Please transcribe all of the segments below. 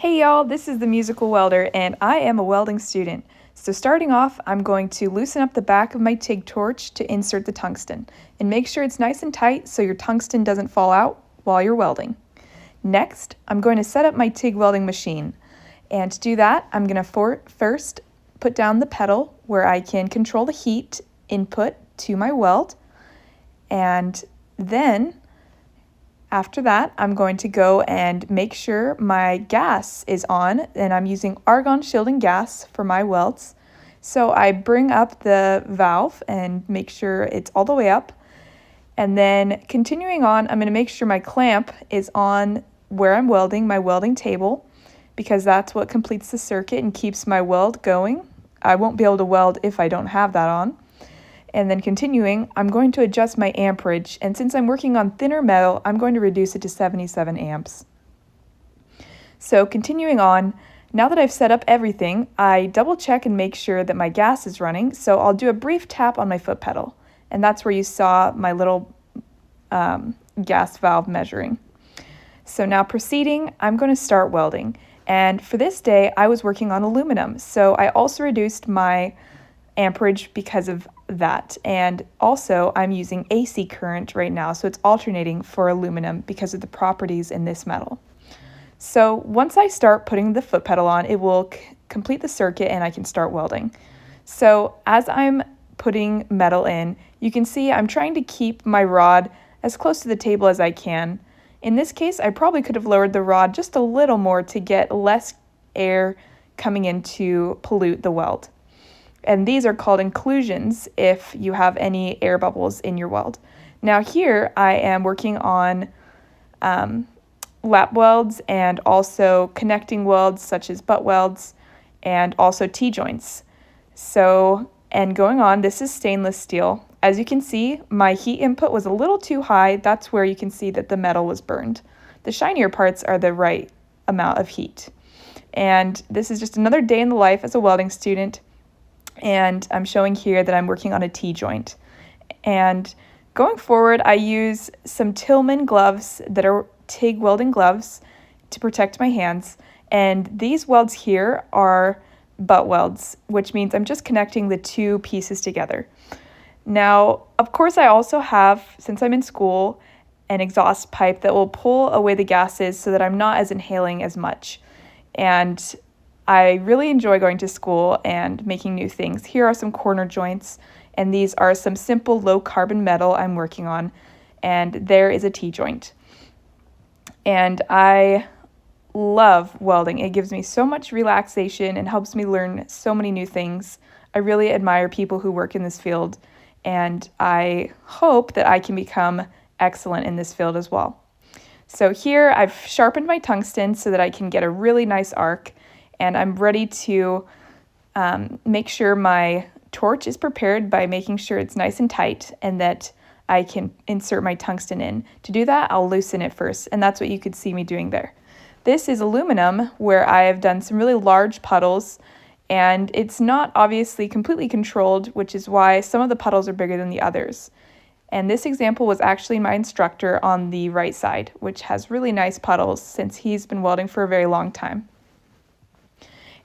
Hey y'all, this is the Musical Welder and I am a welding student. So starting off, I'm going to loosen up the back of my TIG torch to insert the tungsten and make sure it's nice and tight so your tungsten doesn't fall out while you're welding. Next, I'm going to set up my TIG welding machine. And to do that, I'm going to first put down the pedal where I can control the heat input to my weld. And then after that, I'm going to go and make sure my gas is on, and I'm using argon shielding gas for my welds. So I bring up the valve and make sure it's all the way up. And then continuing on, I'm going to make sure my clamp is on where I'm welding, my welding table, because that's what completes the circuit and keeps my weld going. I won't be able to weld if I don't have that on. And then continuing, I'm going to adjust my amperage, and since I'm working on thinner metal, I'm going to reduce it to 77 amps. So continuing on, now that I've set up everything, I double check and make sure that my gas is running, so I'll do a brief tap on my foot pedal, and that's where you saw my little gas valve measuring. So now proceeding, I'm going to start welding, and for this day, I was working on aluminum, so I also reduced my amperage because of that. And also I'm using AC current right now, so it's alternating for aluminum because of the properties in this metal. So once I start putting the foot pedal on, it will complete the circuit and I can start welding. So as I'm putting metal in, you can see I'm trying to keep my rod as close to the table as I can. In this case, I probably could have lowered the rod just a little more to get less air coming in to pollute the weld. And these are called inclusions if you have any air bubbles in your weld. Now here I am working on lap welds and also connecting welds such as butt welds and also T-joints. So, and going on, this is stainless steel. As you can see, my heat input was a little too high. That's where you can see that the metal was burned. The shinier parts are the right amount of heat. And this is just another day in the life as a welding student. And I'm showing here that I'm working on a T-joint. And going forward, I use some Tillman gloves that are TIG welding gloves to protect my hands. And these welds here are butt welds, which means I'm just connecting the two pieces together. Now, of course, I also have, since I'm in school, an exhaust pipe that will pull away the gases so that I'm not as inhaling as much. And I really enjoy going to school and making new things. Here are some corner joints, and these are some simple low-carbon metal I'm working on, and there is a T-joint. And I love welding. It gives me so much relaxation and helps me learn so many new things. I really admire people who work in this field, and I hope that I can become excellent in this field as well. So here I've sharpened my tungsten so that I can get a really nice arc. And I'm ready to make sure my torch is prepared by making sure it's nice and tight and that I can insert my tungsten in. To do that, I'll loosen it first, and that's what you could see me doing there. This is aluminum where I have done some really large puddles, and it's not obviously completely controlled, which is why some of the puddles are bigger than the others. And this example was actually my instructor on the right side, which has really nice puddles since he's been welding for a very long time.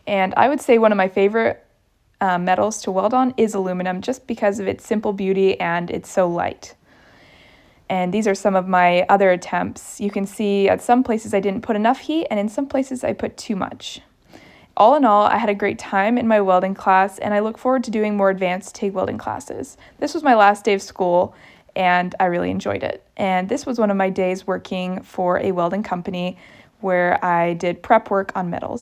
And I would say one of my favorite metals to weld on is aluminum, just because of its simple beauty and it's so light. And these are some of my other attempts. You can see at some places I didn't put enough heat, and in some places I put too much. All in all, I had a great time in my welding class, and I look forward to doing more advanced TIG welding classes. This was my last day of school, and I really enjoyed it. And this was one of my days working for a welding company where I did prep work on metals.